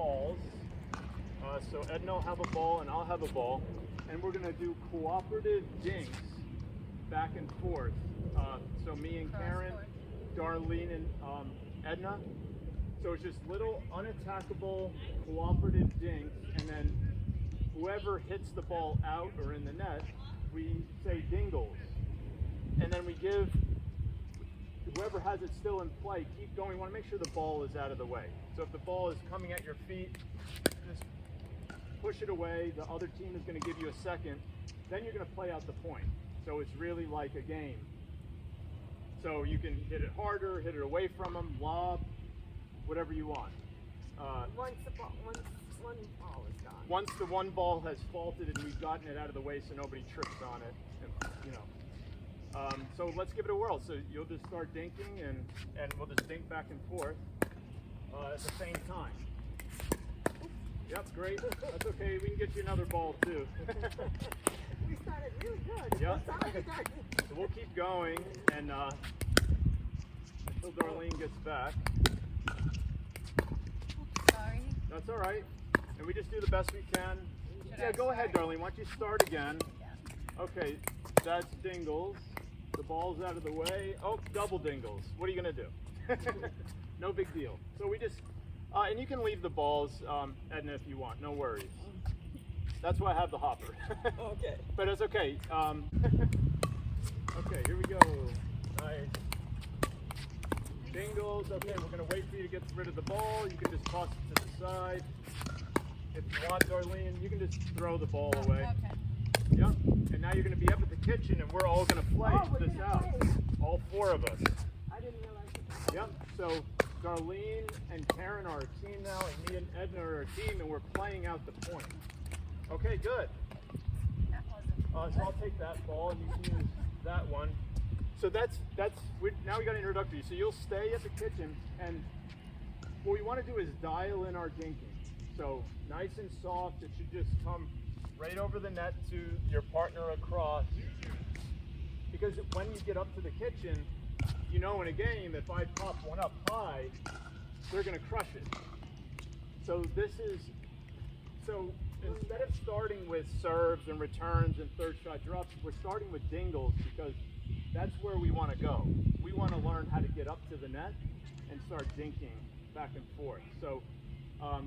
balls. So Edna will have a ball and I'll have a ball. And we're going to do cooperative dinks back and forth. So me and Karen, Darlene and Edna. So it's just little unattackable cooperative dinks, and then whoever hits the ball out or in the net, we say dingles. And then we give whoever has it still in play, keep going. We want to make sure the ball is out of the way. So if the ball is coming at your feet, just push it away. The other team is going to give you a second. Then you're going to play out the point. So it's really like a game. So you can hit it harder, hit it away from them, lob, whatever you want. Once one ball is gone. Once the one ball has faulted and we've gotten it out of the way so nobody trips on it, and, you know. So let's give it a whirl. So you'll just start dinking and we'll just dink back and forth at the same time. Yep, great. That's okay. We can get you another ball too. We started really good. Yep. So we'll keep going and until Darlene gets back. Sorry. That's all right. And we just do the best we can. Yeah, go ahead, Darlene. Why don't you start again? Okay, that's dingles. The ball's out of the way. Oh, double dingles. What are you going to do? No big deal. So we just, and you can leave the balls, Edna, if you want. No worries. That's why I have the hopper. Okay. But it's okay. Okay, here we go. Nice. Dingles. Okay, we're going to wait for you to get rid of the ball. You can just toss it to the side. If you want, Darlene, you can just throw the ball away. Okay. Yep. And now you're going to be up at the kitchen and we're all going to play this out. All four of us. I didn't realize it. Yep. So Darlene and Karen are a team now, and me and Edna are a team, and we're playing out the point. Okay, good. That wasn't. So I'll take that ball and you can use that one. So now we got introductory. So you'll stay at the kitchen, and what we want to do is dial in our dinking. So nice and soft. It should just come right over the net to your partner across. Because when you get up to the kitchen, you know in a game, if I pop one up high, they're going to crush it. So instead of starting with serves and returns and third shot drops, we're starting with dingles because that's where we want to go. We want to learn how to get up to the net and start dinking back and forth. So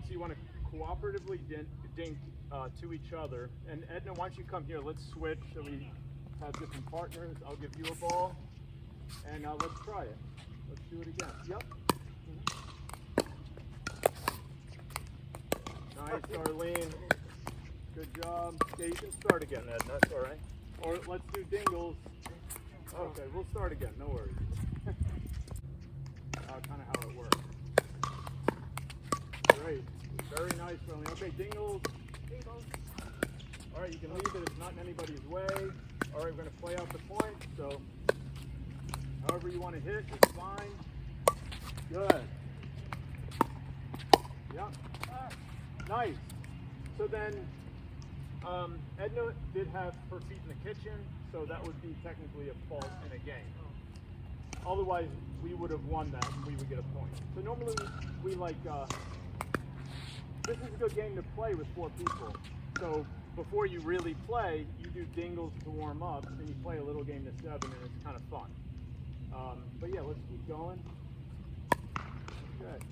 you want to cooperatively dink to each other. And Edna, why don't you come here? Let's switch so we have different partners. I'll give you a ball, and let's try it. Let's do it again. Yep. Nice, Darlene. Good job. Yeah, you can start again, Edna. That's all right. Or let's do dingles. Okay, we'll start again. No worries. Kind of how it works. Great. Very nice, Darlene. Okay, dingles. Dingles. All right, you can leave it. It's not in anybody's way. All right, we're going to play out the point. So, however you want to hit, it's fine. Good. Yep. Nice. So then, Edna did have her feet in the kitchen, so that would be technically a fault in a game. Otherwise, we would have won that and we would get a point. So normally we like, this is a good game to play with 4 people. So before you really play, you do dingles to warm up, and you play a little game to 7, and it's kind of fun. But yeah, let's keep going. Good.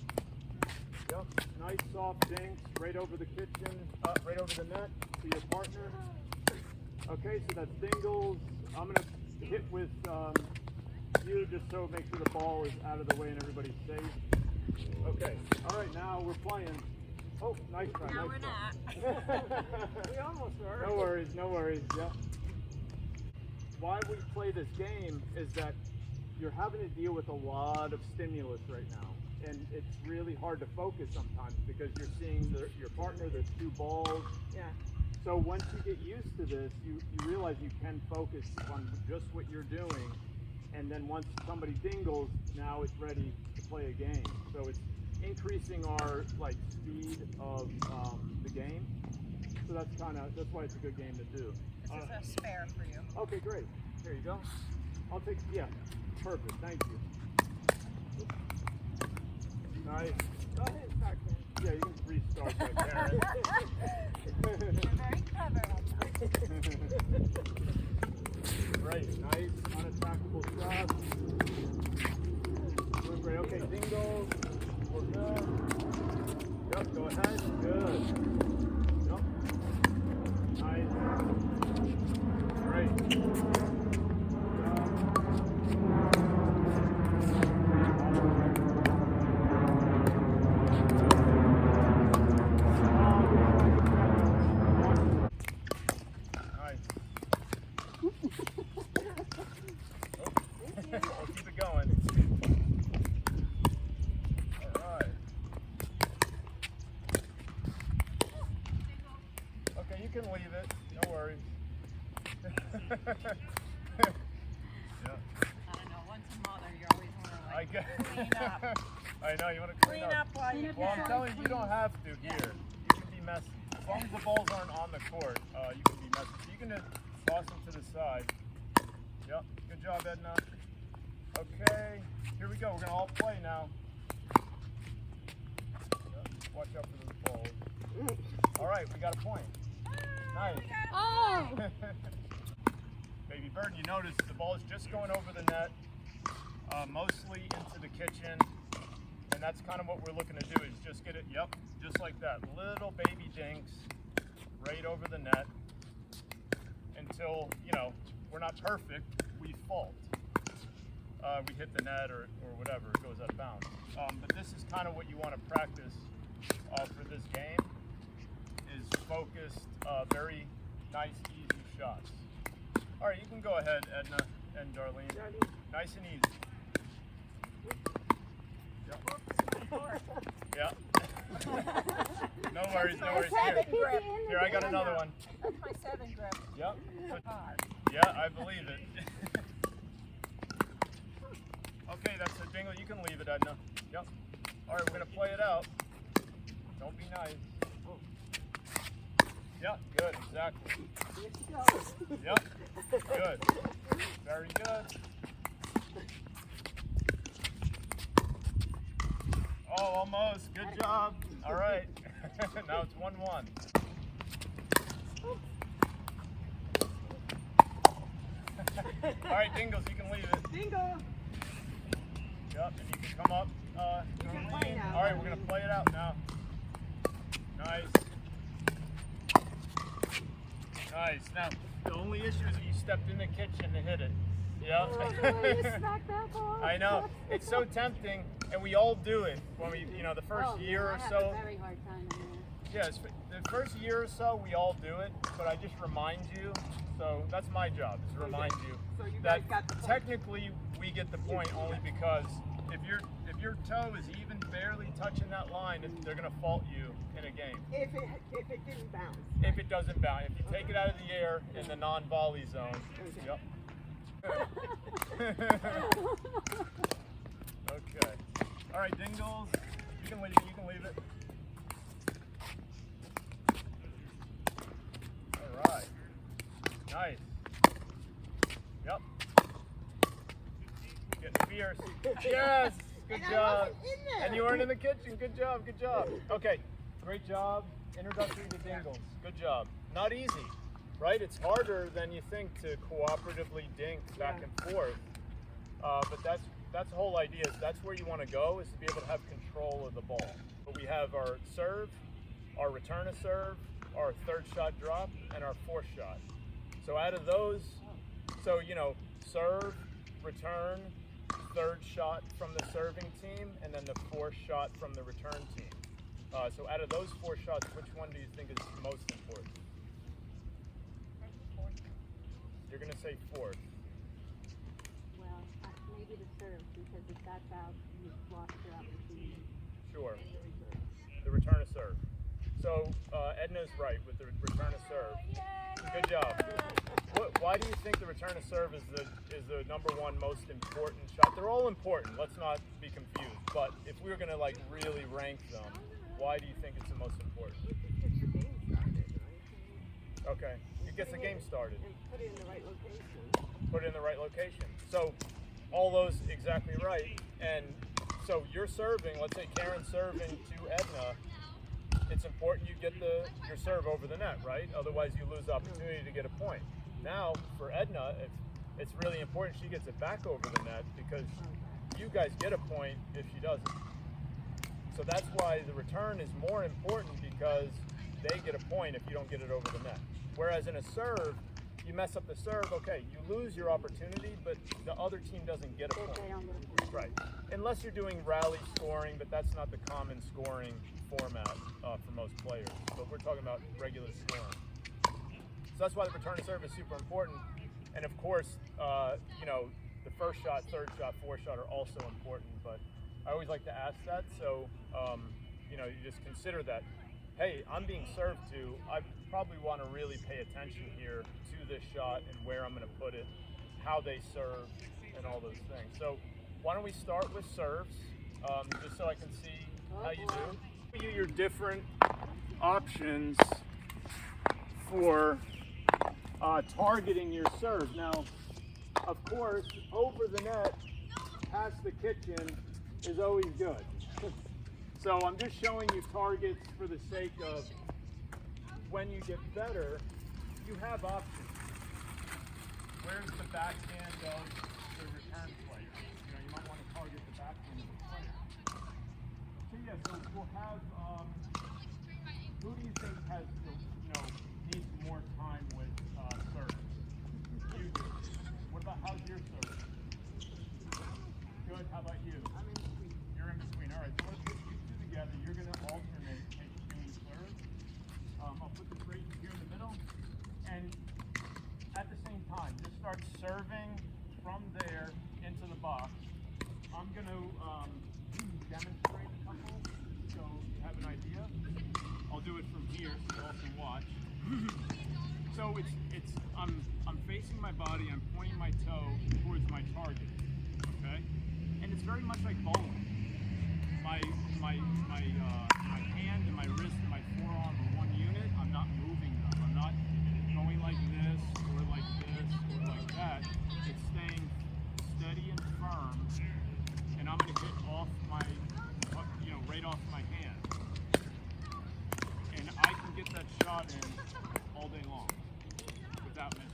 Yep, nice soft dinks right over the kitchen, right over the net to your partner. Okay, so that's dingles. I'm going to hit with you just so it makes sure the ball is out of the way and everybody's safe. Okay, all right, now we're playing. Oh, nice try. No, nice we're try. not. We almost were. No worries, no worries. Yeah. Why we play this game is that you're having to deal with a lot of stimulus right now. And it's really hard to focus sometimes because you're seeing your partner, there's 2 balls. Yeah. So once you get used to this, you realize you can focus on just what you're doing. And then once somebody dingles, now it's ready to play a game. So it's increasing our speed of the game. So that's why it's a good game to do. This is a spare for you. Okay, great. Here you go. I'll take, yeah, perfect. Thank you. Nice. Go ahead and start then. Yeah, you can restart that, Karen. You're very clever, Edna. Great, nice, unattackable shot. Doing great. Okay, dingles. We're good. Yep, go ahead. Good. Yep. Nice. Great. We'll keep it going. All right. Okay, you can leave it. No worries. Yeah. I don't know, once a mother, you always want to I like guess. clean up. I know, you want to Clean up while you Well, I'm can. telling you, you don't have to here. You can be messy. As long as the balls aren't on the court, you can be messy. So you can just toss them to the side. Yep, good job, Edna. Okay, here we go. We're going to all play now. Yep, watch out for those balls. All right, we got a point. Nice. Oh! Baby bird, you notice the ball is just going over the net, mostly into the kitchen. And that's kind of what we're looking to do is just get it, yep, just like that. Little baby dinks right over the net until, you know, we're not perfect, we fault. We hit the net or whatever, it goes out of bounds. But this is kind of what you want to practice for this game is focused, very nice, easy shots. All right, you can go ahead, Edna and Darlene. Nice and easy. Yeah. No worries, no worries. Here, I got another one. That's my 7 grip. Yep. Hard. Yeah, I believe it. Okay, that's a dingle. You can leave it, Edna. Yep. All right, we're going to play it out. Don't be nice. Yeah, good, exactly. Yep, good. Very good. Oh, almost. Good job. All right. Now it's 1-1. All right, Dingles, you can leave it. Dingle! Yep, and you can come up. You can play now. All right, we're going to play it out now. Nice. Nice. Now, the only issue is that you stepped in the kitchen to hit it. Yep. You smacked that ball. I know. It's so tempting, and we all do it when we, you know, the first year or so. I have a very hard time in there. Yes, the first year or so, we all do it, but I just remind you. So that's my job, is to remind you So you that guys got the point. technically we get the point only because if your toe is even barely touching that line, they're going to fault you in a game. If it didn't bounce. If it doesn't bounce, if you take it out of the air in the non-volley zone. Okay. Yep. Okay. All right, Dingles, you can leave it. You can leave it. All right. Nice. Yep. Getting fierce. Yes. Good And I job. wasn't in there. And you weren't in the kitchen. Good job. Good job. Okay. Great job. Introductory to Dingles. Good job. Not easy, right? It's harder than you think to cooperatively dink back and forth. But that's the whole idea. Is that's where you want to go, is to be able to have control of the ball. But we have our serve, our return of serve, our third shot drop, and our fourth shot. So out of those, so you know, serve, return, third shot from the serving team, and then the fourth shot from the return team. So out of those 4 shots, which one do you think is most important? You're going to say fourth. Well, maybe the serve, because if that's out, you've lost your opportunity. Sure. The return of serve. So Edna's right with the return of serve. Good job. Why do you think the return of serve is the number one most important shot? They're all important. Let's not be confused. But if we were going to like really rank them, why do you think it's the most important? Okay. It gets the game started. And put it in the right location. Put it in the right location. So all those exactly right. And so you're serving, let's say Karen's serving to Edna, it's important you get your serve over the net, right? Otherwise you lose the opportunity to get a point. Now for Edna, it's really important she gets it back over the net because you guys get a point if she doesn't. So that's why the return is more important because they get a point if you don't get it over the net. Whereas in a serve, you mess up the serve, okay, you lose your opportunity, but the other team doesn't get a point. Right. Unless you're doing rally scoring, but that's not the common scoring format for most players. But we're talking about regular scoring. So that's why the return to serve is super important. And of course, you know, the first shot, third shot, fourth shot are also important, but I always like to ask that. So, you know, you just consider that, hey, I'm being served to. I probably want to really pay attention here to this shot and where I'm going to put it, how they serve, and all those things. So why don't we start with serves, just so I can see how you do. Give you your different options for targeting your serve. Now, of course, over the net, past the kitchen is always good. So I'm just showing you targets for the sake of when you get better, you have options. Where's the backhand of the return player? You know, you might want to target the backhand of the player. So yeah, so we'll have, who do you think has, you know, needs more time with serve? You do. What about, how's your serve? Good, how about you? I'm in between. You're in between, all right, so let's put you two together. You're going to alternate between serves. I'll put this right here in the middle. And at the same time, just start serving from there into the box. I'm going to demonstrate a couple so you have an idea. I'll do it from here so you all can watch. So I'm facing my body, I'm pointing my toe towards my target, okay? And it's very much like bowling. My hand and my wrist and my forearm are one unit. I'm not moving them. I'm not going like this or like this or like that. It's staying steady and firm, and I'm going to hit off my, you know, right off my hand. And I can get that shot in all day long without missing.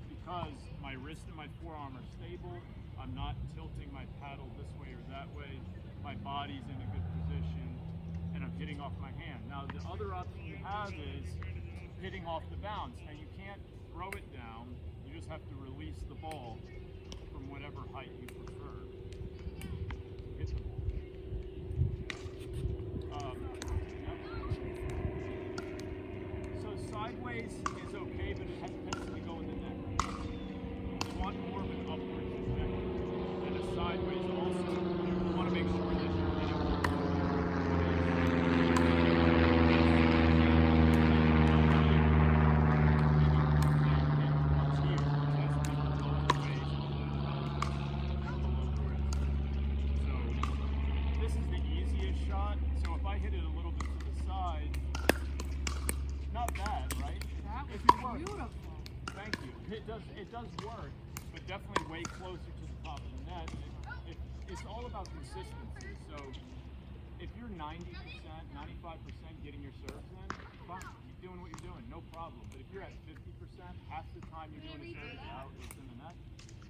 Because my wrist and my forearm are stable, I'm not tilting my paddle this way or that way, my body's in a good position, and I'm hitting off my hand. Now the other option you have is hitting off the bounce. Now you can't throw it down, you just have to release the ball from whatever height you prefer. Hit the ball. So sideways is okay, but it has to go in the net. You want more of an upward trajectory, and a sideways also. You want to make sure that you're hitting this is the easiest shot. So if I hit it a little bit to the side, not bad, right? That If was it works. beautiful. Thank you. It does work, but definitely way closer to the top of the net. It's all about consistency. So if you're 90%, 95% getting your serves in, fine. You're doing what you're doing, no problem. But if you're at 50%, half the time you're doing a serve out or it's in the net,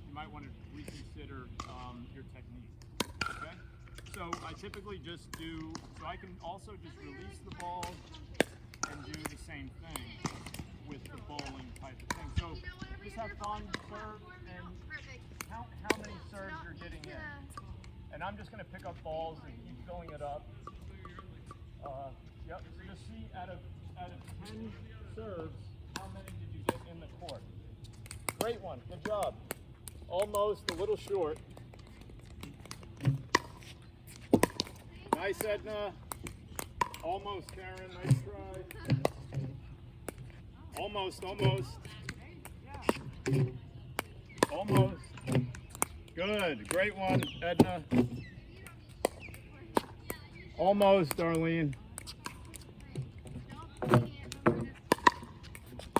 you might want to reconsider your technique. Okay? So I typically just do, so I can also just release the ball and do the same thing with the bowling type of thing. So just have fun, serve, and count how many serves you're getting in. And I'm just going to pick up balls and keep filling it up. Yep, so just see out of 10 serves, how many did you get in the court? Great one, good job. Almost a little short. Nice, Edna. Almost, Karen, nice try. Almost. Almost. Good, great one, Edna. Almost, Darlene.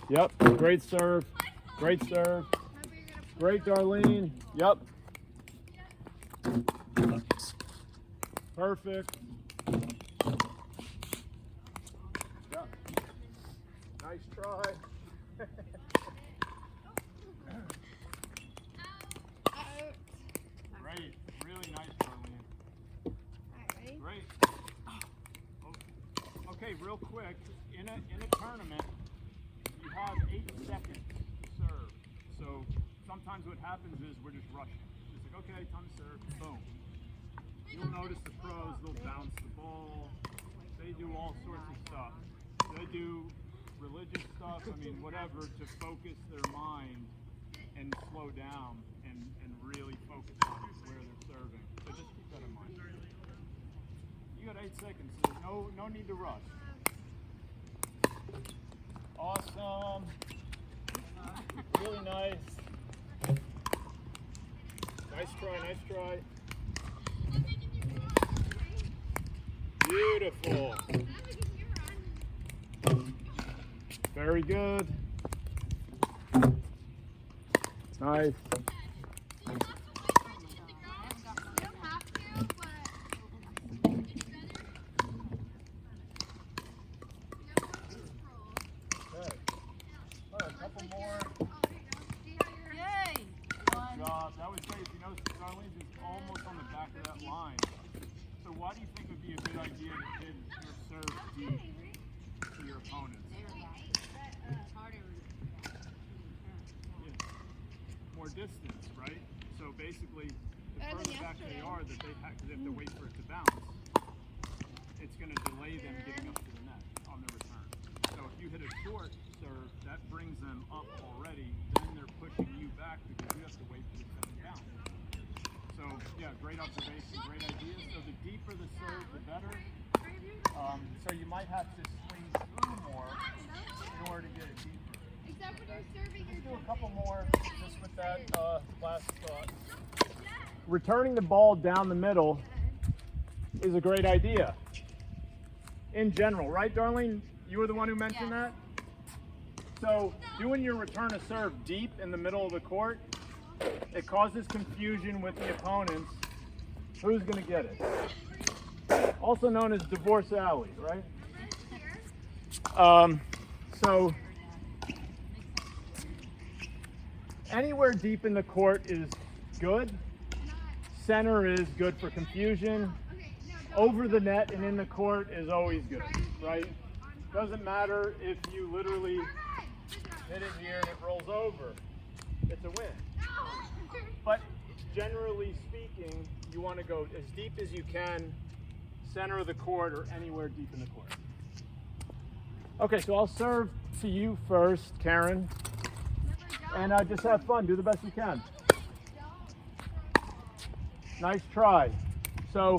Yep, great serve. Great serve. Great, Darlene. Yep. Perfect. Okay, real quick, in a tournament, you have 8 seconds to serve. So sometimes what happens is we're just rushing. It's like, okay, time to serve, boom. You'll notice the pros, they'll bounce the ball. They do all sorts of stuff. They do religious stuff, I mean, whatever, to focus their mind and slow down and really focus on where they're serving. So just keep that in mind. You got 8 seconds, so there's no need to rush. Awesome. Really nice. Nice try, nice try. Beautiful. Very good. Nice. That was great. If you notice, Darlene's is almost on the back of that line. So why do you think it would be a good idea to hit your serve deep to your opponent? Yeah. More distance, right? So basically, the further back they are, that they have to wait for it to bounce, it's going to delay them getting up to the net on the return. So if you hit a short serve, that brings them up already. Then they're pushing you back because you have to wait for the set to bounce. So yeah, great observation, great idea. So the deeper the serve, the better. So you might have to swing through more in order to get it deeper. Let's do a couple more just with that last thought. Returning the ball down the middle is a great idea. In general, right, Darlene? You were the one who mentioned that? So doing your return to serve deep in the middle of the court, it causes confusion with the opponents. Who's going to get it? Also known as divorce alley, right? So anywhere deep in the court is good. Center is good for confusion. Over the net and in the court is always good, right? Doesn't matter if you literally hit it here and it rolls over. It's a win. But generally speaking, you want to go as deep as you can, center of the court or anywhere deep in the court. Okay, so I'll serve to you first, Karen. And just have fun. Do the best you can. Nice try. So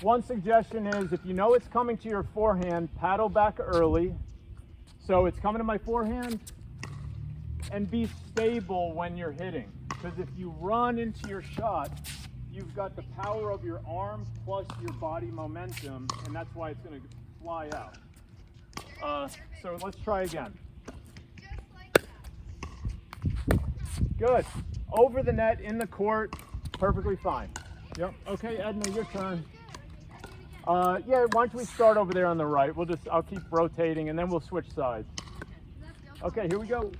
one suggestion is if you know it's coming to your forehand, paddle back early. So it's coming to my forehand, and be stable when you're hitting. Because if you run into your shot, you've got the power of your arm plus your body momentum, and that's why it's going to fly out. So let's try again. Good. Over the net, in the court, perfectly fine. Yep. Okay, Edna, your turn. Yeah, why don't we start over there on the right? I'll keep rotating and then we'll switch sides. Okay, here we go.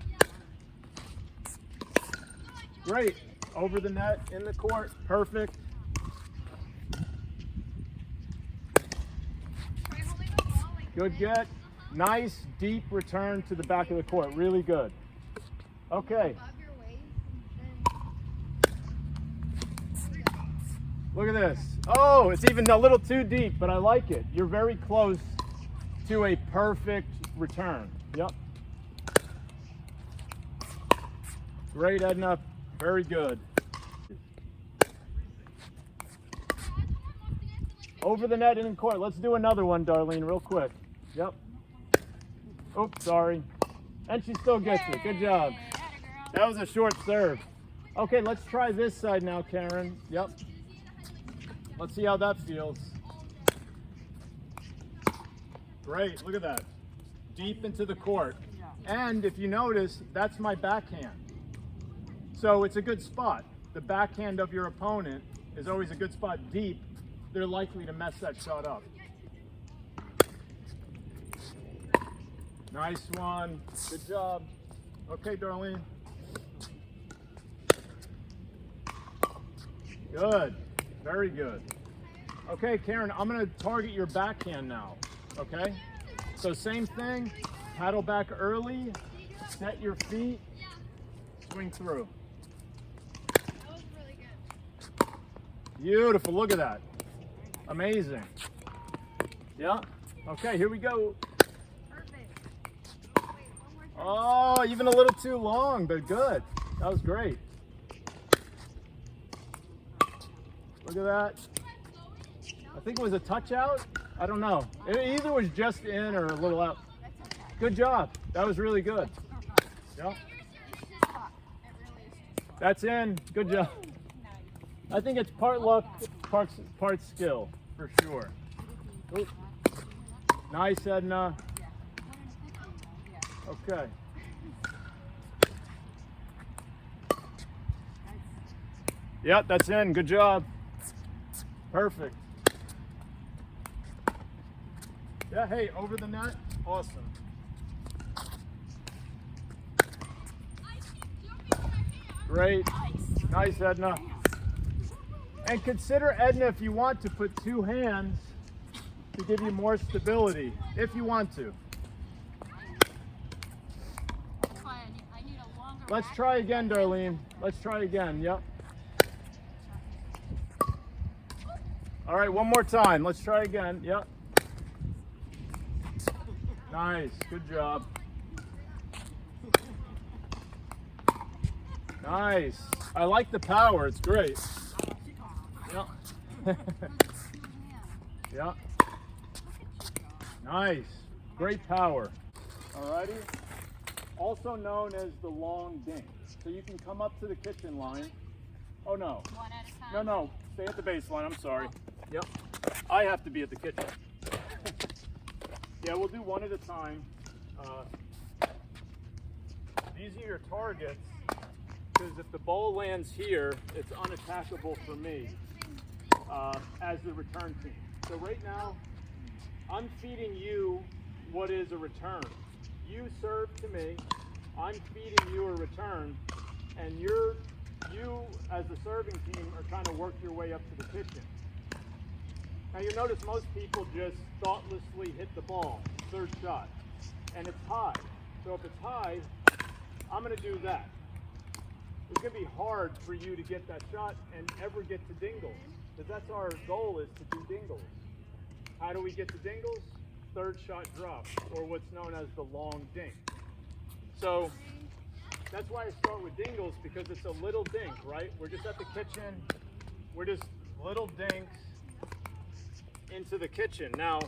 Great. Over the net, in the court, perfect. Good get. Nice deep return to the back of the court. Really good. Okay. Look at this. Oh, it's even a little too deep, but I like it. You're very close to a perfect return. Yep. Great, Edna. Very good. Over the net and in court. Let's do another one, Darlene, real quick. Yep. Oops, sorry. And she still gets it. Good job. That was a short serve. Okay, let's try this side now, Karen. Yep. Let's see how that feels. Great, look at that. Deep into the court. And if you notice, that's my backhand. So it's a good spot. The backhand of your opponent is always a good spot deep. They're likely to mess that shot up. Nice one. Good job. Okay, Darlene. Good. Very good. Okay, Karen, I'm going to target your backhand now. Okay? So same thing, paddle back early, set your feet, swing through. That was really good. Beautiful, look at that. Amazing. Yeah, okay, here we go. Perfect. Oh, wait, one more time. Oh, even a little too long, but good. That was great. Look at that. I think it was a touch out. I don't know. It either was just in or a little out. Good job. That was really good. Yeah. That's in. Good job. I think it's part luck, part skill, for sure. Oop. Nice, Edna. Okay. Yep, that's in. Good job. Perfect. Yeah, hey, over the net. Awesome. Great. Nice, Edna. And consider, Edna, if you want to put two hands to give you more stability, if you want to. Let's try again, Darlene. Let's try again. Yep. All right, one more time. Let's try again. Yep. Nice. Good job. Nice. I like the power. It's great. Yep. Yep. Nice. Great power. Alrighty. Also known as the long dink. So you can come up to the kitchen line. Oh no. One at a time. No, no. Stay at the baseline. I'm sorry. Yep. I have to be at the kitchen. Yeah, we'll do one at a time. These are your targets, because if the ball lands here, it's unattackable for me as the return team. So right now, I'm feeding you what is a return. You serve to me, I'm feeding you a return, and you as the serving team are trying to work your way up to the kitchen. Now you notice most people just thoughtlessly hit the ball, third shot, and it's high. So if it's high, I'm going to do that. It's going to be hard for you to get that shot and ever get to dingles, because that's our goal, is to do dingles. How do we get to dingles? Third shot drop, or what's known as the long dink. So that's why I start with dingles, because it's a little dink, right? We're just at the kitchen. We're just little dinks into the kitchen. Now,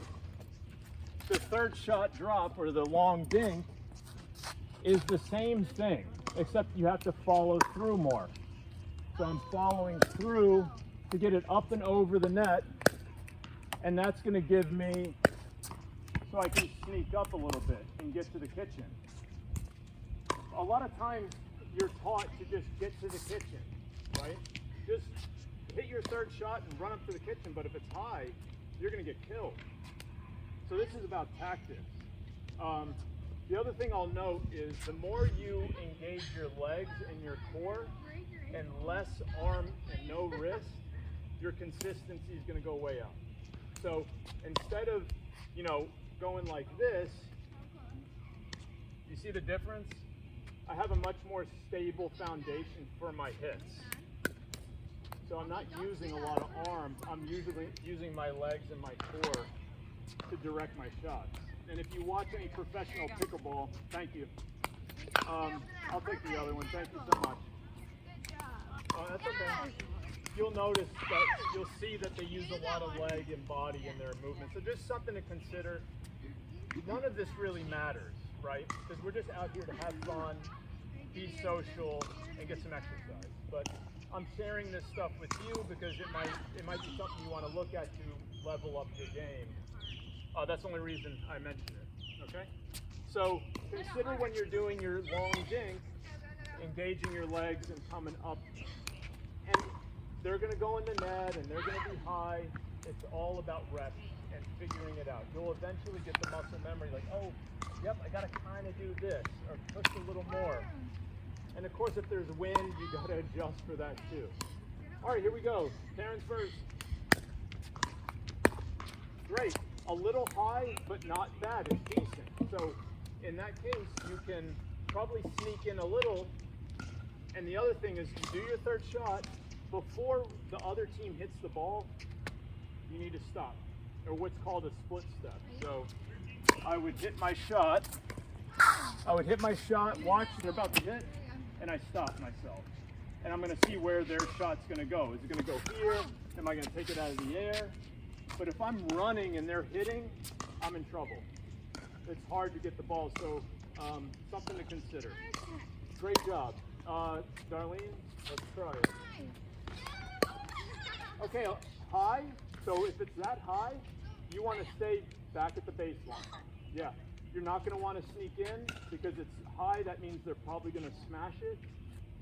the third shot drop, or the long dink, is the same thing, except you have to follow through more. So I'm following through to get it up and over the net, and that's going to give me, so I can sneak up a little bit and get to the kitchen. A lot of times you're taught to just get to the kitchen, right? Just hit your third shot and run up to the kitchen, but if it's high, you're going to get killed. So this is about tactics. The other thing I'll note is the more you engage your legs and your core, and less arm and no wrist, your consistency is going to go way up. So instead of, going like this, you see the difference? I have a much more stable foundation for my hits. So I'm not using a lot of arms. I'm usually using my legs and my core to direct my shots. And if you watch any professional pickleball, thank you. I'll take the other one. Thank you so much. Oh, that's okay. You'll notice that you'll see that they use a lot of leg and body in their movement. So just something to consider. None of this really matters, right? Because we're just out here to have fun, be social, and get some exercise. But I'm sharing this stuff with you because it might be something you want to look at to level up your game. That's the only reason I mentioned it, okay? So consider when you're doing your long dink, engaging your legs and coming up. And they're going to go in the net and they're going to be high. It's all about reps and figuring it out. You'll eventually get the muscle memory, like, oh, yep, I got to kind of do this, or push a little more. And of course, if there's wind, you got to adjust for that too. All right, here we go. Terrence first. Great. a little high, but not bad. It's decent. So in that case, you can probably sneak in a little. And the other thing is, you do your third shot before the other team hits the ball. You need to stop, or what's called a split step. So I would hit my shot. Watch, they're about to hit, and I stop myself. And I'm going to see where their shot's going to go. Is it going to go here? Am I going to take it out of the air? But if I'm running and they're hitting, I'm in trouble. It's hard to get the ball, so something to consider. Great job. Darlene, let's try it. Okay, high. So if it's that high, you want to stay back at the baseline. Yeah, you're not going to want to sneak in because it's high. That means they're probably going to smash it.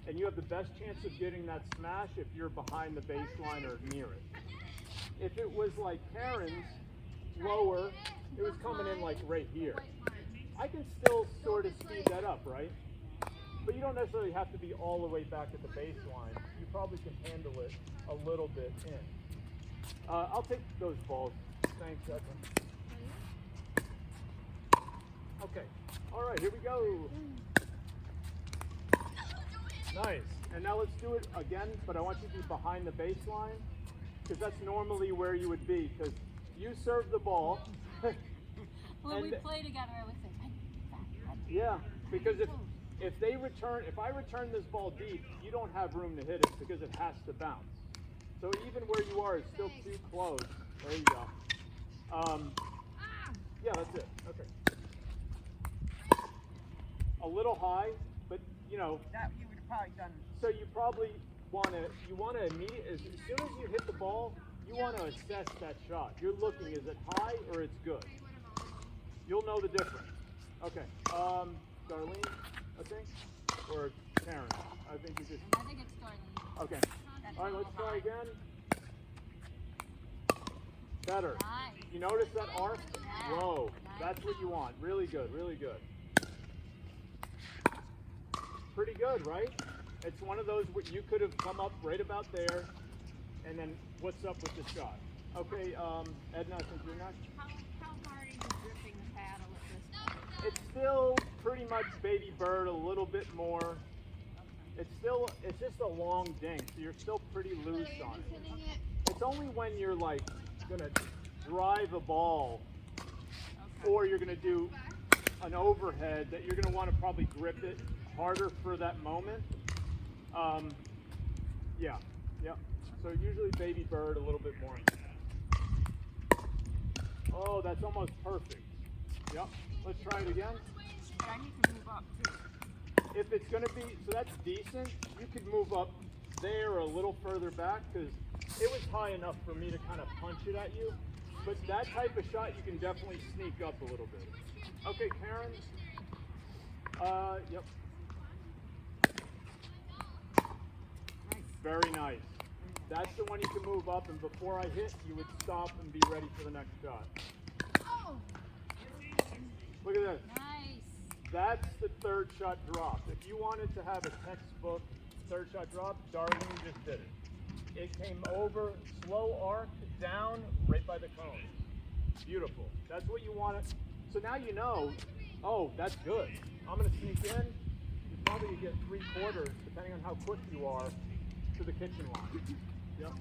And you have the best chance of getting that smash if you're behind the baseline or near it. If it was like Karen's, lower, it was coming in like right here. I can still sort of speed that up, right? But you don't necessarily have to be all the way back at the baseline. You probably can handle it a little bit in. I'll take those balls. Thanks, Edwin. Okay. All right, here we go. Nice. And now let's do it again, but I want you to be behind the baseline because that's normally where you would be because you serve the ball. When we play together, I would say, yeah, because if I return this ball deep, you don't have room to hit it because it has to bounce. So even where you are is still too close. There you go. Yeah, that's it. Okay. A little high, but you know. That you would have probably done. So you probably want to immediately, as soon as you hit the ball, you want to assess that shot. You're looking, is it high or it's good? You'll know the difference. Okay. Darlene, I think, or Karen. I think you just. I think it's Darlene. Okay. All right, let's try again. Better. Nice. You notice that arc? Yeah. Whoa, Nice. that's what you want. Really good, really good. Pretty good, right? It's one of those where you could have come up right about there, and then what's up with the shot? Okay, Edna, I think you're next. How hard are you gripping the paddle at this point? It's still pretty much baby bird, a little bit more. It's just a long dink, so you're still pretty loose on it. It's only when you're like gonna drive a ball, or you're gonna do an overhead that you're gonna want to probably grip it harder for that moment. Yeah. So usually baby bird a little bit more. Oh, that's almost perfect. Yep. Let's try it again. But I need to move up too. If it's going to be, so that's decent, you could move up there or a little further back because it was high enough for me to kind of punch it at you. But that type of shot, you can definitely sneak up a little bit. Okay, Karen. Yep. Very nice. That's the one you can move up, and before I hit, you would stop and be ready for the next shot. Look at this. Nice. That's the third shot drop. If you wanted to have a textbook third shot drop, Darlene just did it. It came over, slow arc, down, right by the cone. Beautiful. That's what you want to. So now you know, oh, that's good. I'm going to sneak in. You probably get 3/4, depending on how quick you are, to the kitchen line. Yep.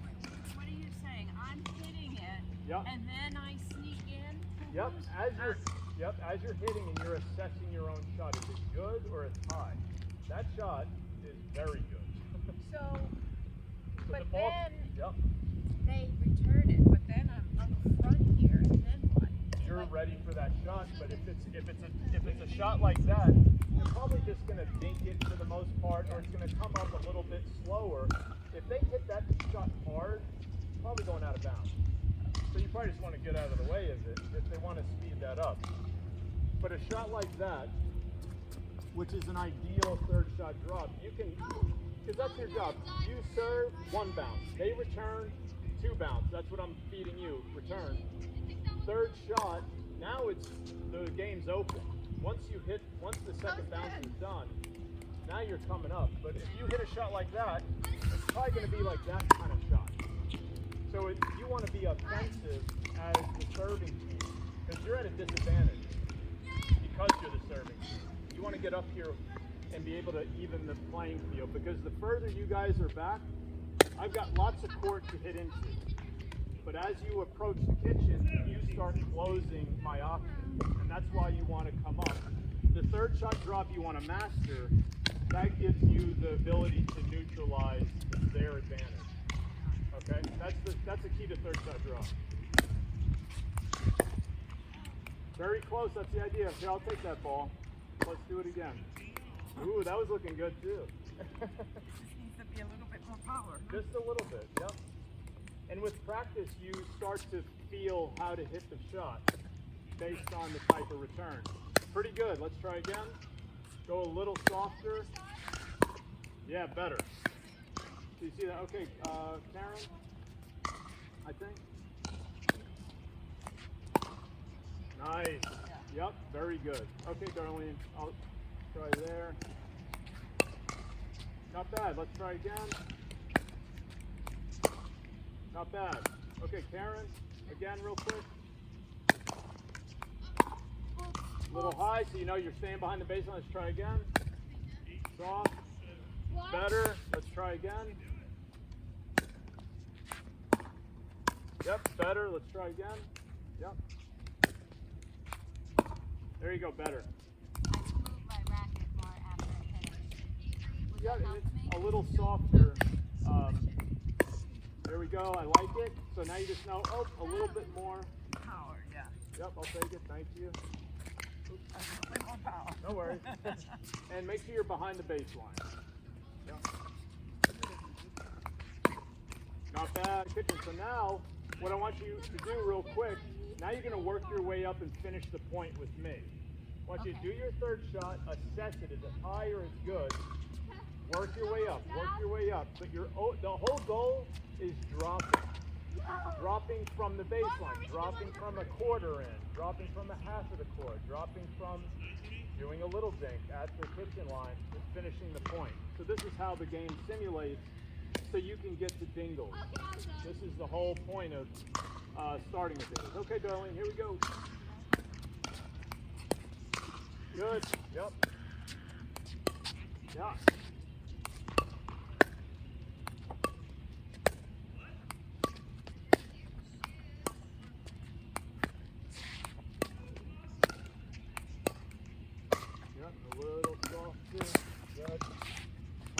What are you saying? I'm hitting it, Yep. and then I sneak in? Yep. As you're hitting and you're assessing your own shot, is it good or it's high? That shot is very good. So, So but the ball, then yep. they return it, but then I'm on the front here, and then what? You're ready for that shot, but if it's a shot like that, you're probably just gonna dink it for the most part, or it's gonna come up a little bit slower. If they hit that shot hard, it's probably going out of bounds. So you probably just want to get out of the way of it if they want to speed that up. But a shot like that, which is an ideal third shot drop, you can, because that's your job. You serve 1 bounce, they return 2 bounce. That's what I'm feeding you. Return. Third shot. Now the game's open. Once the second bounce is done, now you're coming up. But if you hit a shot like that, it's probably going to be like that kind of shot. So you want to be offensive as the serving team. you're at a disadvantage because you're the serving team. You want to get up here and be able to even the playing field, because the further you guys are back, I've got lots of court to hit into. But as you approach the kitchen, you start closing my options, and that's why you want to come up. The third shot drop you want to master. That gives you the ability to neutralize their advantage. Okay, that's the key to third shot drop. Very close. That's the idea. Here, I'll take that ball. Let's do it again. Ooh, that was looking good too. This needs to be a little bit more power. Just a little bit. Yep. And with practice, you start to feel how to hit the shot based on the type of return. Pretty good. Let's try again. Go a little softer. Yeah, better. So you see that? Okay, Karen, I think. Nice. Yep, very good. Okay, Darlene, I'll try there. Not bad. Let's try again. Not bad. Okay, Karen, again real quick. A little high, so you know you're staying behind the baseline. Let's try again. Soft. Better. Let's try again. Yep, better. Let's try again. Yep. There you go, better. I moved my racket more after I finished. Would Yeah, that help it's me? a little softer. There we go. I like it. So now you just know, oh, a little bit more. Power, yeah. Yep, I'll take it. Thank you. A little bit more power. No worries. And make sure you're behind the baseline. Yep. Not bad. Kitchen. So now, what I want you to do real quick, now you're going to work your way up and finish the point with me. I want you to do your third shot, assess it. Is it high or is good? Work your way up. Work your way up. But the whole goal is dropping. Dropping from the baseline, dropping from a quarter in, dropping from a half of the court, dropping from doing a little dink at the kitchen line, and finishing the point. So this is how the game simulates so you can get to dingles. This is the whole point of starting with dingles. Okay, darling, here we go. Good. Yep. Yeah. A little softer. Good.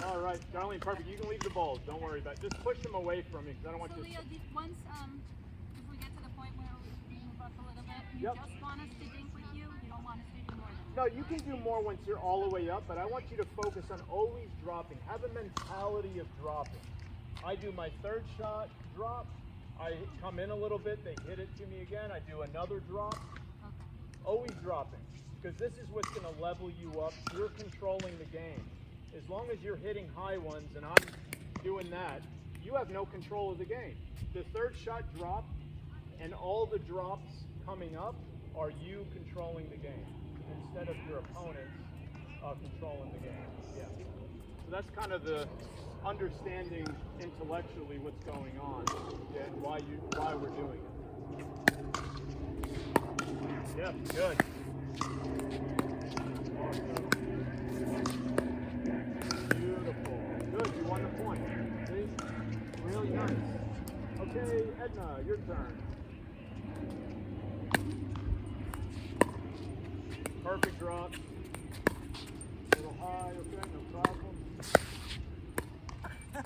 All right, Darlene, perfect. You can leave the balls. Don't worry about it. Just push them away from me because I don't want So you to. Leo, once if we get to the point where we move up a little bit, you Yep. just want us to dink with you. You don't want us to do more than No, you can do more once you're all the way up, but I want you to focus on always dropping. Have a mentality of dropping. I do my third shot, drop. I come in a little bit, they hit it to me again. I do another drop. Okay. Always dropping, because this is what's going to level you up. You're controlling the game. As long as you're hitting high ones and I'm doing that, you have no control of the game. The third shot drop and all the drops coming up are you controlling the game instead of your opponents controlling the game. Yeah. So that's kind of the understanding intellectually what's going on, yeah, and why we're doing it. Yeah, good. Awesome. Beautiful. Good, you won the point. See? Really nice. Okay, Edna, your turn. Perfect drop. A little high, okay, no problem.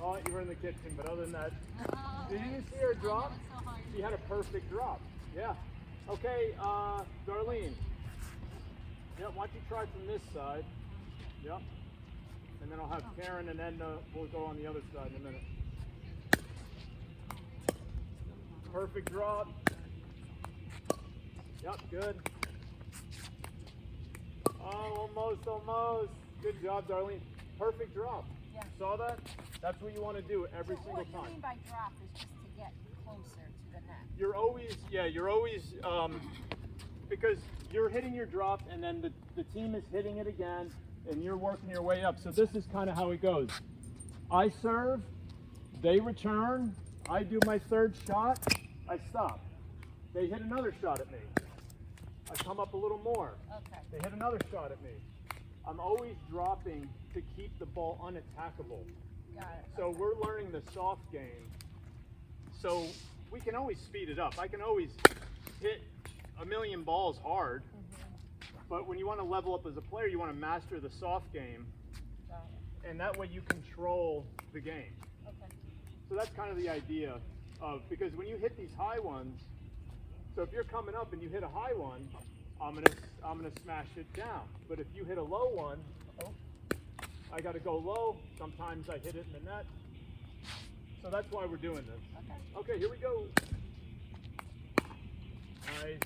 Oh, you were in the kitchen, but other than that, did you see her drop? So hard. She had a perfect drop. Yeah. Okay, Darlene. Yeah, why don't you try from this side? Yep. And then I'll have Karen and Edna, we'll go on the other side in a minute. Perfect drop. Yep, good. Oh, almost. Good job, Darlene. Perfect drop. Yeah. Saw that? That's what you want to do every single What you time. mean by drop is just to get closer to the net. You're always, because you're hitting your drop and then the team is hitting it again and you're working your way up. So this is kind of how it goes. I serve, they return, I do my third shot, I stop. They hit another shot at me. I come up a little more. Okay. They hit another shot at me. I'm always dropping to keep the ball unattackable. Got it. So we're learning the soft game. So we can always speed it up. I can always hit a million balls hard. But when you want to level up as a player, you want to master the soft game. Got it. And that way you control the game. Okay. So that's kind of the idea of, because when you hit these high ones, so if you're coming up and you hit a high one, I'm gonna smash it down. But if you hit a low one, I gotta go low. Sometimes I hit it in the net. So that's why we're doing this. Okay. Okay, here we go. Nice.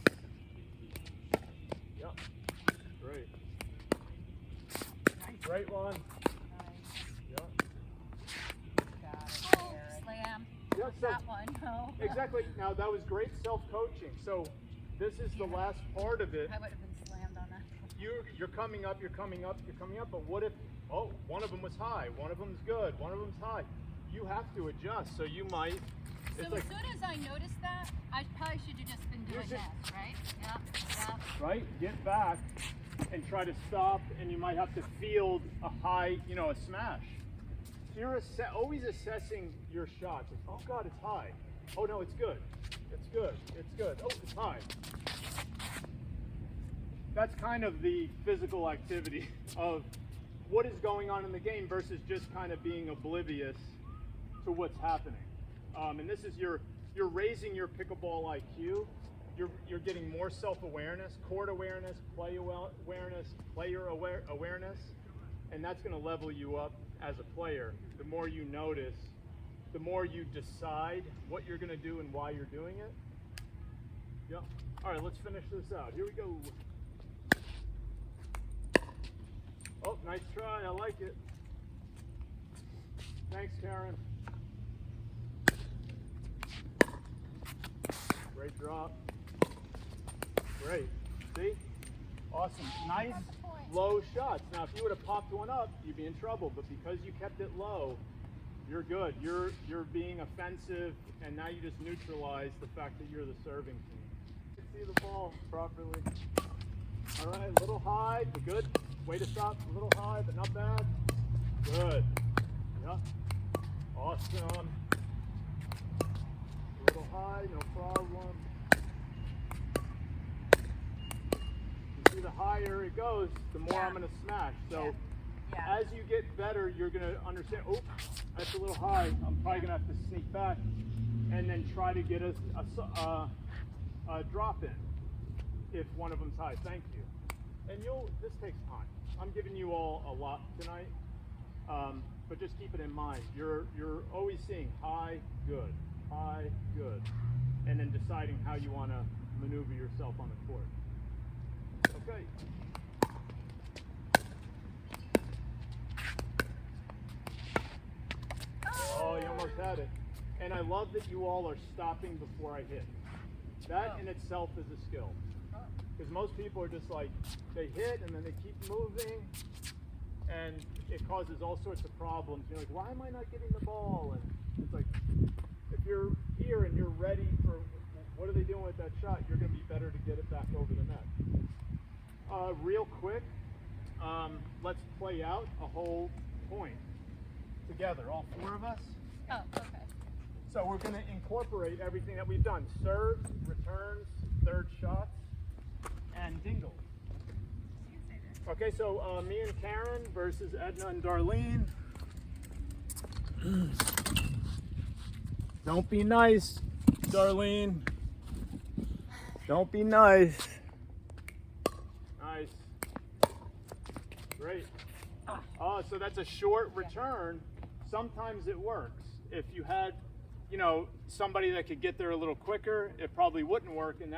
Yep. Great. Great one. Nice. Yep. Got it. Oh, There. slam. Yeah, so That one. No. exactly. Now that was great self-coaching. So this is the last part of it. I would have been slammed on that. You're coming up, you're coming up, you're coming up, but what if, oh, one of them was high, one of them's good, one of them's high. You have to adjust, so you might, So it's like, as soon as I noticed that, I probably should have just been You doing should- this, right? Yep. right, get back and try to stop, and you might have to field a high, a smash. So you're always assessing your shots. It's, oh God, it's high. Oh no, it's good. It's good. It's good. Oh, it's high. That's kind of the physical activity of what is going on in the game versus just kind of being oblivious to what's happening. And this is you're raising your pickleball IQ. You're getting more self-awareness, court awareness, play awareness, player awareness, and that's going to level you up as a player. The more you notice, the more you decide what you're going to do and why you're doing it. Yep. All right, let's finish this out. Here we go. Oh, nice try. I like it. Thanks, Karen. Great drop. Great. See? Awesome. Nice low shots. Now, if you would have popped one up, you'd be in trouble. But because you kept it low, you're good. You're being offensive, and now you just neutralize the fact that you're the serving team. You can see the ball properly. All right, a little high, but good. Way to stop. A little high, but not bad. Good. Yeah. Awesome. A little high, no problem. You see, the higher it goes, the more I'm going to smash. So Yeah. as you get better, you're going to understand, oh, that's a little high. I'm probably going to have to sneak back and then try to get a drop in if one of them's high. Thank you. And this takes time. I'm giving you all a lot tonight, but just keep it in mind. You're always seeing high, good, and then deciding how you want to maneuver yourself on the court. Okay. Oh, you almost had it. And I love that you all are stopping before I hit. That in itself is a skill. Because most people are just like, they hit and then they keep moving, and it causes all sorts of problems. You're like, why am I not getting the ball? And it's like, if you're here and you're ready for what are they doing with that shot, you're going to be better to get it back over the net. Real quick, let's play out a whole point together, all four of us. Oh, okay. So we're going to incorporate everything that we've done. Serves, returns, third shots, and dingles. Okay, so me and Karen versus Edna and Darlene. Don't be nice, Darlene. Don't be nice. Nice. Great. Oh, so that's a short return. Sometimes it works. If you had, somebody that could get there a little quicker, it probably wouldn't work. And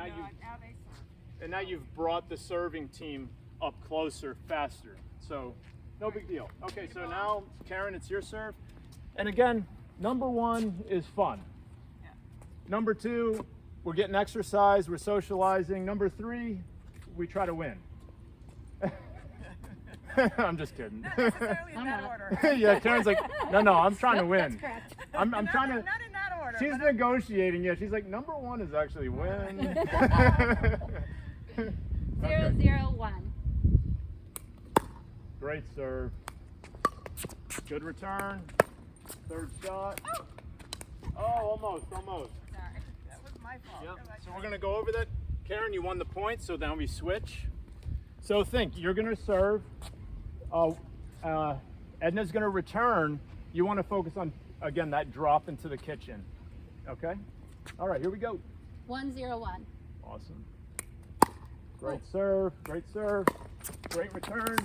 now you've brought the serving team up closer, faster. So no big deal. Okay, so now Karen, it's your serve. And again, number one is fun. Number two, we're getting exercise, we're socializing. Number three, we try to win. I'm just kidding. Not necessarily in that order. Yeah, Karen's like, no, I'm trying to win. That's correct. I'm trying to. Not in that order. She's but negotiating. Yeah, she's like, number one is actually win. 0-0-1. Great serve. Good return. Third shot. Oh, almost. Sorry, that was my fault. Yep. 'cause I So we're going to go over that. Karen, you won the point, so now we switch. So think, you're going to serve. Edna's going to return. You want to focus on, again, that drop into the kitchen. Okay? All right, here we go. 1-0-1. Awesome. Great serve, great serve. Great return.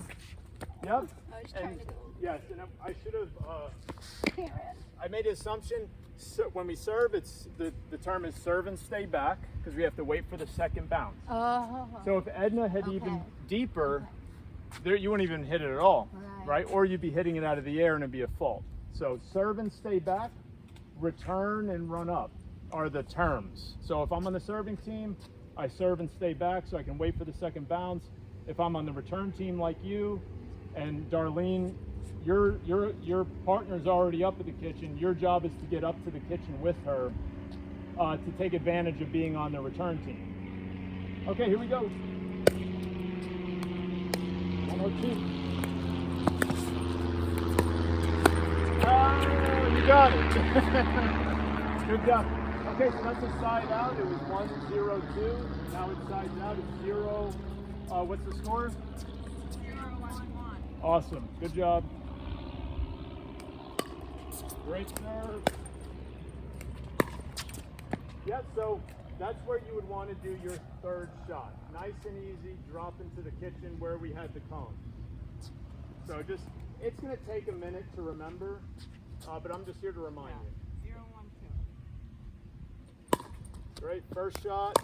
Yep. I was trying And to go. yes, and I should have, Karen. I made an assumption. So when we serve, it's the term is serve and stay back because we have to wait for the second bounce. Oh. So if Edna had even Okay. deeper, there you wouldn't even hit it at all, Right. right? Or you'd be hitting it out of the air and it'd be a fault. So serve and stay back, return and run up are the terms. So if I'm on the serving team, I serve and stay back so I can wait for the second bounce. If I'm on the return team like you and Darlene, your partner's already up at the kitchen. Your job is to get up to the kitchen with her to take advantage of being on the return team. Okay, here we go. 102. Oh, you got it. Good job. Okay, so that's a side out. It was 1-0-2. Now it's sides out. It's 0. What's the score? 0-1-1. Awesome. Good job. Great serve. Yeah, so that's where you would want to do your third shot. Nice and easy, drop into the kitchen where we had the cone. So just, it's going to take a minute to remember, but I'm just here to remind you. 0-1-2. Great, first shot,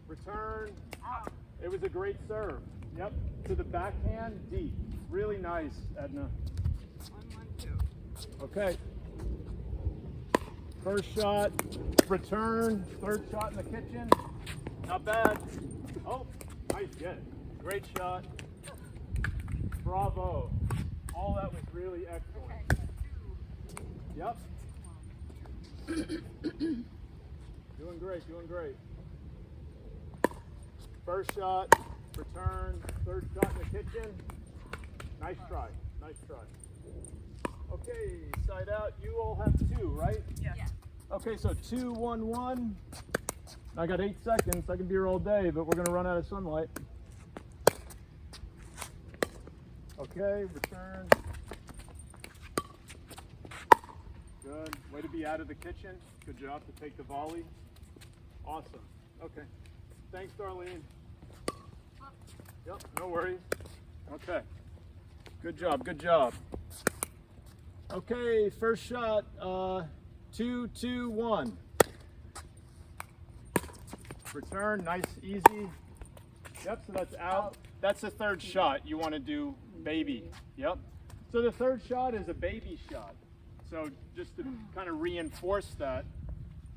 return. Out. It was a great serve. Yep, to the backhand, deep. Really nice, Edna. 1-1-2. Okay. First shot, return, third shot in the kitchen. Not bad. Oh, nice get. Great shot. Bravo. All that was really excellent. Yep. Doing great, doing great. First shot, return, third shot in the kitchen. Nice try, nice try. Okay, side out. You all have 2, right? Yes. Okay, so 2-1-1. I got 8 seconds. I can be here all day, but we're going to run out of sunlight. Okay, return. Good. Way to be out of the kitchen. Good job to take the volley. Awesome. Okay. Thanks, Darlene. Yep, no worries. Okay. Good job, good job. Okay, first shot, 2-2-1. Return, nice, easy. Yep, so that's out. That's the third shot you want to do baby. Yep. So the third shot is a baby shot. So just to kind of reinforce that,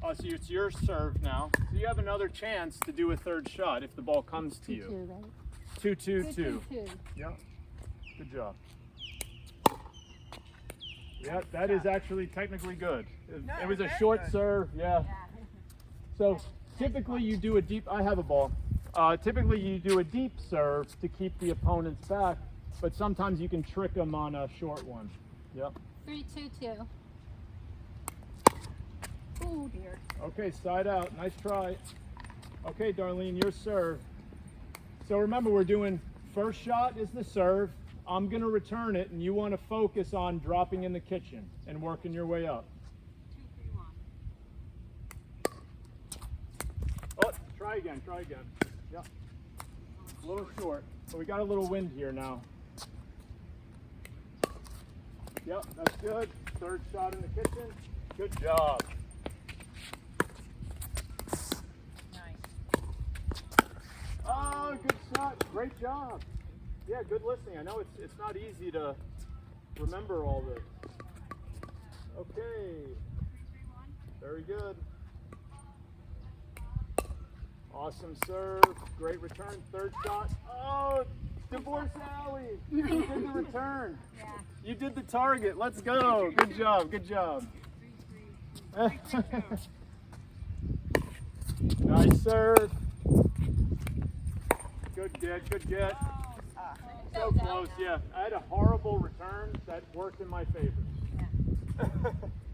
so it's your serve now. So you have another chance to do a third shot if the ball comes to you. 2-2, right? 2-2-2. 2-2. Yep. Good job. Yeah, that is actually technically good. It was a very short good. serve, yeah. So typically you do a deep, I have a ball. Typically you do a deep serve to keep the opponents back, but sometimes you can trick them on a short one. Yep. 3-2-2. Oh dear. Okay, side out, nice try. Okay, Darlene, your serve. So remember, we're doing first shot is the serve. I'm gonna return it, and you want to focus on dropping in the kitchen and working your way up. 2-3-1. Oh, try again, try again. Yep. A little short, but we got a little wind here now. Yep, that's good. Third shot in the kitchen. Good job. Nice. Oh, good shot. Great job. Yeah, good listening. I know it's not easy to remember all this. Okay. 3-3-1. Very good. Awesome serve. Great return. Third shot. Oh, Divorce Alley. You did the return. Yeah. You did the target. Let's go. Good job. Good job. 3-3. Nice serve. Good get, good get. Oh, So close, yeah. I had a horrible return that worked in my favor.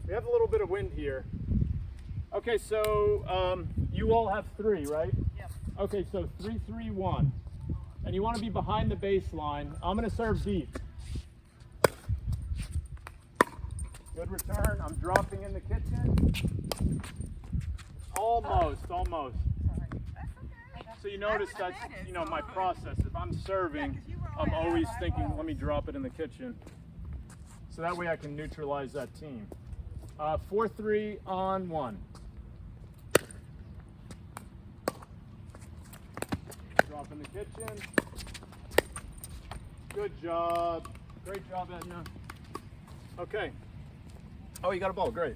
We have a little bit of wind here. Okay, so you all have 3, right? Yep. Okay, so 3, 3, 1. And you want to be behind the baseline. I'm going to serve deep. Good return. I'm dropping in the kitchen. Almost, almost. sorry. That's okay. So you notice I that's, managed, you know, so my I'm like- process. If I'm serving, 'cause you were I'm already always out, thinking, right? let me drop it in the kitchen. So that way I can neutralize that team. 4, 3 on 1. Drop in the kitchen. Good job. Great job, Edna. Okay. Oh, you got a ball. Great.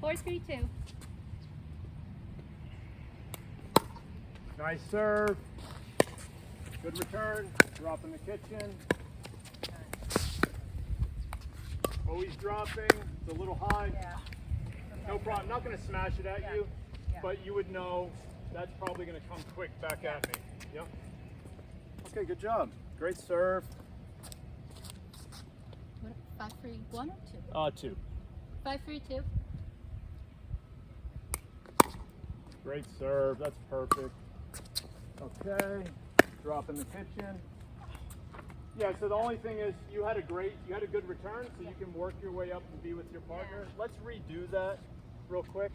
4, 3, 2. Nice serve. Good return. Drop in the kitchen. Always dropping. It's a little high. Yeah. No problem. I'm not going to smash it at Yeah. you, Yeah. but you would know that's probably going to come quick back at me. Yep. Okay, good job. Great serve. 5, 3, 1 or 2? 2. 5, 3, 2. Great serve. That's perfect. Okay. Drop in the kitchen. Yeah, so the only thing is you had a good return, so you can work your way up and be with your partner. Let's redo that real quick,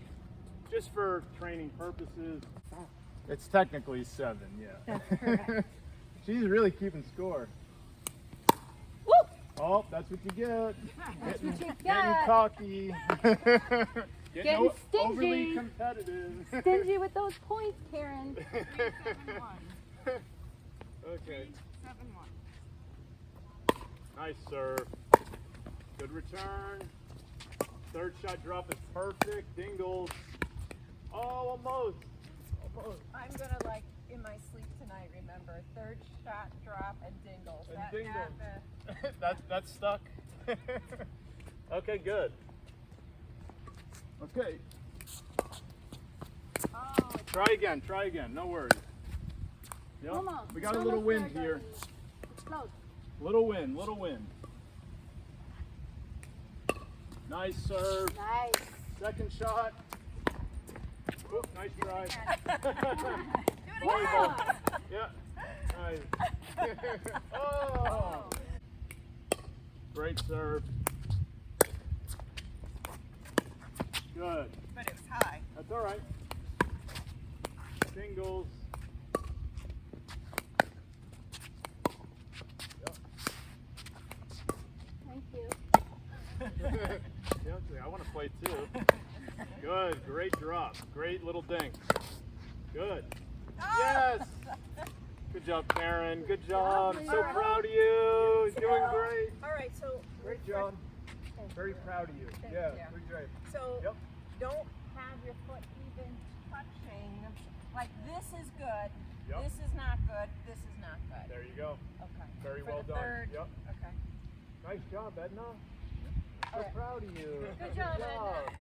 just for training purposes. It's technically 7, yeah. That's correct. She's really keeping score. Woo! Oh, that's what you get. That's what you Getting got. cocky. Getting overly stingy. competitive. Stingy with those points, Karen. 7-1. Okay. 7-1. Nice serve. Good return. Third shot drop is perfect. Dingles. Oh, almost. Almost. I'm gonna like in my sleep tonight remember third shot drop and dingles. And That- dingles. that, That's stuck. Okay, good. Okay. Oh, it's Try again. Try again. No worries. Yep. Almost. We got a little wind here. It's close. Little wind. Little wind. Nice serve. Nice. Second shot. Oop, nice try. do it Volleyball. again. Yeah. Nice. Oh. Great serve. Good. But it was high. That's all right. Singles. Thank you. Yeah, I want to play too. Good. Great drop. Great little dink. Good. Yes. Good job, Karen. Good job. So proud of you. Doing great. All right, so Great job. Very proud of you. Thank Yeah, you. pretty great. So Yep. don't have your foot even touching. Like this is good. Yep. This is not good. This is not good. There you go. Okay. Very For well the done. Third. Yep. Okay. Nice job, Edna. So All right. proud of you. Good job, Edna.